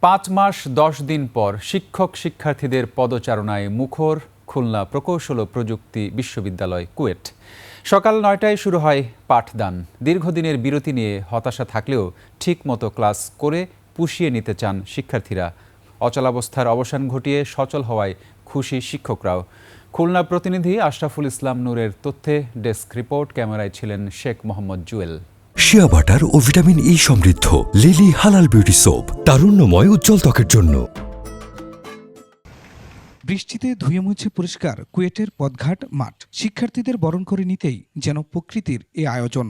5 মাস 10 দিন পর শিক্ষক শিক্ষার্থীদের পদচারণায় মুখর খুলনা প্রকৌশল ও প্রযুক্তি বিশ্ববিদ্যালয় কুয়েট। সকাল 9টায় শুরু হয় পাঠদান। দীর্ঘদিনের বিরতি নিয়ে হতাশা থাকলেও ঠিকমতো ক্লাস করে পুষিয়ে নিতে চান শিক্ষার্থীরা। অচলাবস্থার অবসান ঘটিয়ে সচল হওয়ায় খুশি শিক্ষকরাও। খুলনা প্রতিনিধি আশরাফুল ইসলাম নূরের তথ্যে ডেস্ক রিপোর্ট, ক্যামেরায় ছিলেন শেখ মোহাম্মদ জুয়েল। শিয়া বাটার ও ভিটামিন ই সমৃদ্ধ লিলি হালাল বিউটি সোপ, তারুণ্যময় উজ্জ্বল ত্বকের জন্য। বৃষ্টিতে ধুয়ে মুছে পরিষ্কার কুয়েটের পথঘাট মাঠ। শিক্ষার্থীদের বরণ করে নিতেই যেন প্রকৃতির এ আয়োজন।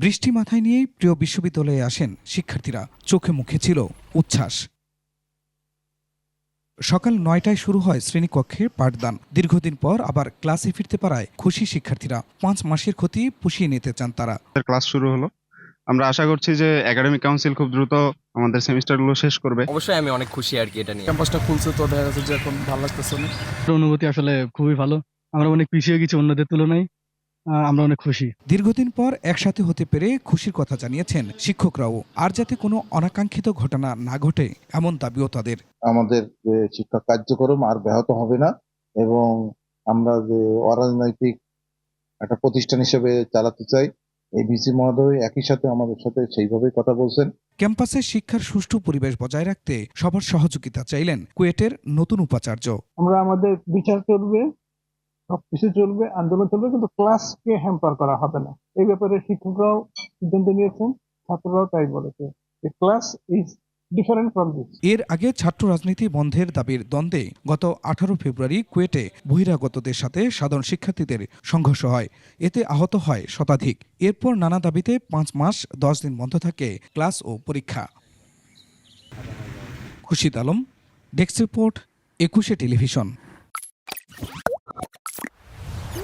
বৃষ্টি মাথায় নিয়েই প্রিয় বিশ্ববিদ্যালয়ে আসেন শিক্ষার্থীরা। চোখে মুখে ছিল উচ্ছ্বাস। সকাল 9টায় শুরু হয় শ্রেণীকক্ষে পাঠদান। দীর্ঘদিন পর আবার ক্লাসে ফিরতে পারায় খুশি শিক্ষার্থীরা। 5 মাসের ক্ষতি পুষিয়ে নিতে চান তারা। ক্লাস শুরু হলো, আমরা আশা করছি যে একাডেমিক কাউন্সিল খুব দ্রুত আমাদের সেমিস্টারগুলো শেষ করবে। অবশ্যই আমি অনেক খুশি আর কি এটা নিয়ে। ক্যাম্পাসটা খুলছে তো দেখা যাচ্ছে যে এখন ভালো লাগতেছে না। অনুভূতি আসলে খুবই ভালো। আমরা অনেক পিছিয়ে গেছি অন্যদের তুলনায়, আমরা অনেক খুশি। দীর্ঘদিন পর একসাথে হতে পেরে খুশির কথা জানিয়েছেন শিক্ষকরাও। আর যাতে কোনো অনাকাঙ্ক্ষিত ঘটনা না ঘটে এমন দাবিও তাদের। আমাদের যে শিক্ষা কার্যক্রম আর ব্যাহত হবে না এবং আমরা যে অরাজনৈতিক একটা প্রতিষ্ঠান হিসেবে চালাতে চাই, এই ভিসি মহোদয় একই সাথে আমাদের সাথে সেইভাবেই কথা বলছেন। ক্যাম্পাসে শিক্ষার সুষ্ঠু পরিবেশ বজায় রাখতে সবার সহযোগিতা চাইলেন কুয়েটের নতুন উপাচার্য। আমরা আমাদের বিচার চলবে, সবকিছু চলবে, আন্দোলন চলবে, কিন্তু ক্লাসকে হ্যাম্পার করা হবে না। এই ব্যাপারে শিক্ষকরাও সিদ্ধান্ত নিয়েছেন, ছাত্ররাও তাই বলেছে। Class is different from this. এর আগে ছাত্র রাজনীতি বন্ধের দাবির দ্বন্দ্বে গত 18 ফেব্রুয়ারি কুয়েটে বহিরাগতদের সাথে সাধারণ শিক্ষার্থীদের সংঘর্ষ হয়। এতে আহত হয় শতাধিক। এরপর নানা দাবিতে 5 মাস 10 দিন বন্ধ থাকে ক্লাস ও পরীক্ষা। Khurshid Alam, desk report, 21 television.